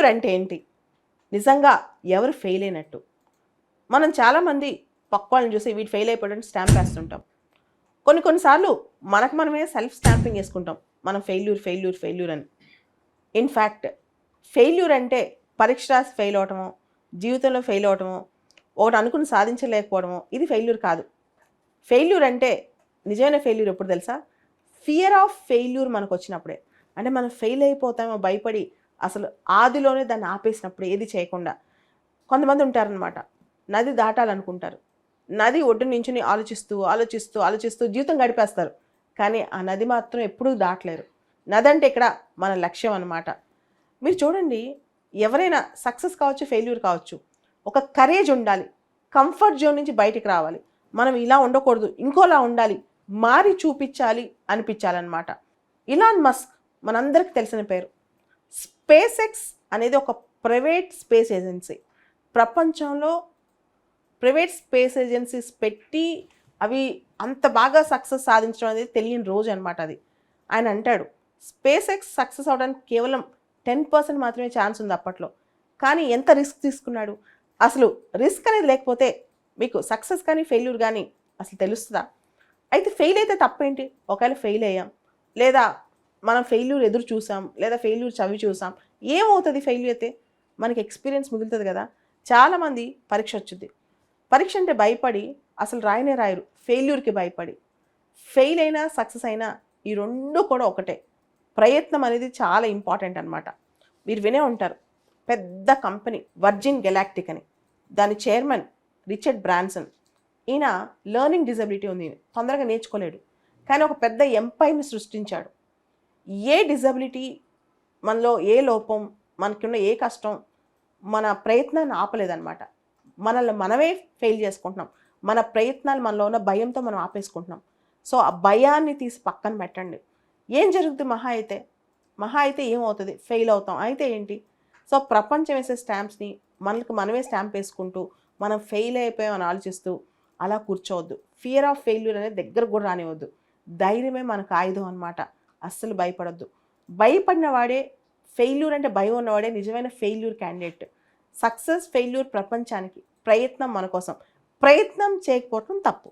Failure అంటే ఏంటి? నిజంగా ఎవరు ఫెయిల్ అయినట్టు? మనం చాలామంది పక్క వాళ్ళని చూసి వీడు ఫెయిల్ అయిపోయాడని స్టాంప్ వేస్తుంటాం. కొన్నిసార్లు మనకు మనమే సెల్ఫ్ స్టాంపింగ్ వేసుకుంటాం. మనం ఫెయిల్యూర్ అని. ఇన్ఫ్యాక్ట్ ఫెయిల్యూర్ అంటే పరీక్ష రాసి ఫెయిల్ అవటమో, జీవితంలో ఫెయిల్ అవటమో, ఒకటి అనుకుని సాధించలేకపోవడమో ఇది ఫెయిల్యూర్ కాదు. ఫెయిల్యూర్ అంటే నిజమైన ఫెయిల్యూర్ ఎప్పుడు తెలుసా? ఫియర్ ఆఫ్ ఫెయిల్యూర్ మనకు వచ్చినప్పుడే. అంటే మనం ఫెయిల్ అయిపోతామో భయపడి అసలు ఆదిలోనే దాన్ని ఆపేసినప్పుడు ఏది చేయకుండా. కొంతమంది ఉంటారనమాట, నది దాటాలనుకుంటారు. నది ఒడ్డు నించుని ఆలోచిస్తూ జీవితం గడిపేస్తారు. కానీ ఆ నది మాత్రం ఎప్పుడూ దాటలేరు. నది అంటే ఇక్కడ మన లక్ష్యం అనమాట. మీరు చూడండి, ఎవరైనా సక్సెస్ కావచ్చు, ఫెయిల్యూర్ కావచ్చు, ఒక కరేజ్ ఉండాలి. కంఫర్ట్ జోన్ నుంచి బయటికి రావాలి. మనం ఇలా ఉండకూడదు, ఇంకోలా ఉండాలి, మారి చూపించాలి అనిపించాలన్నమాట. ఇలాన్ మస్క్ మనందరికి తెలిసిన పేరు. స్పేస్ ఎక్స్ అనేది ఒక ప్రైవేట్ స్పేస్ ఏజెన్సీ. ప్రపంచంలో ప్రైవేట్ స్పేస్ ఏజెన్సీస్ పెట్టి అవి అంత బాగా సక్సెస్ సాధించడం అనేది తెలియని రోజు అనమాట అది. ఆయన అంటాడు, స్పేస్ ఎక్స్ సక్సెస్ అవడానికి కేవలం 10% మాత్రమే ఛాన్స్ ఉంది అప్పట్లో. కానీ ఎంత రిస్క్ తీసుకున్నాడు. అసలు రిస్క్ అనేది లేకపోతే మీకు సక్సెస్ కానీ ఫెయిల్యూర్ కానీ అసలు తెలుస్తుందా? అయితే ఫెయిల్ అయితే తప్పేంటి? ఒకవేళ ఫెయిల్ అయ్యాం, లేదా మనం ఫెయిల్యూర్ ఎదురు చూసాం, లేదా ఫెయిల్యూర్ చవి చూసాం, ఏమవుతుంది ఫెయిల్యూర్ అయితే? మనకి ఎక్స్పీరియన్స్ మిగులుతుంది కదా. చాలామంది పరీక్ష వచ్చింది, పరీక్ష అంటే భయపడి అసలు రాయనే రాయరు, ఫెయిల్యూర్కి భయపడి. ఫెయిల్ అయినా సక్సెస్ అయినా ఈ రెండు కూడా ఒకటే. ప్రయత్నం అనేది చాలా ఇంపార్టెంట్ అనమాట. మీరు వినే ఉంటారు, పెద్ద కంపెనీ వర్జిన్ గెలాక్టిక్ అని, దాని చైర్మన్ రిచర్డ్ బ్రాన్సన్. ఈయన లెర్నింగ్ డిజబిలిటీ ఉంది, తొందరగా నేర్చుకోలేడు. కానీ ఒక పెద్ద ఎంపైర్ని సృష్టించాడు. ఏ డిజబిలిటీ, మనలో ఏ లోపం, మనకున్న ఏ కష్టం మన ప్రయత్నాన్ని ఆపలేదన్నమాట. మనల్ని మనమే ఫెయిల్ చేసుకుంటున్నాం. మన ప్రయత్నాలు మనలో ఉన్న భయంతో మనం ఆపేసుకుంటున్నాం. సో ఆ భయాన్ని తీసి పక్కన పెట్టండి. ఏం జరుగుతుంది? మహా అయితే ఏమవుతుంది? ఫెయిల్ అవుతాం. అయితే ఏంటి? సో ప్రపంచం వేసే స్టాంప్స్ని మనకు మనమే స్టాంప్ వేసుకుంటూ మనం ఫెయిల్ అయిపోయామని ఆలోచిస్తూ అలా కూర్చోవద్దు. ఫియర్ ఆఫ్ ఫెయిల్యూర్ అనేది దగ్గర కూడా రానివద్దు. ధైర్యమే మనకు ఆయుధం అనమాట. అస్సలు భయపడొద్దు. భయపడిన వాడే, ఫెయిల్యూర్ అంటే భయం ఉన్నవాడే నిజమైన ఫెయిల్యూర్ క్యాండిడేట్. సక్సెస్ ఫెయిల్యూర్ ప్రపంచానికి, ప్రయత్నం మన కోసం. ప్రయత్నం చేయకపోవటం తప్పు.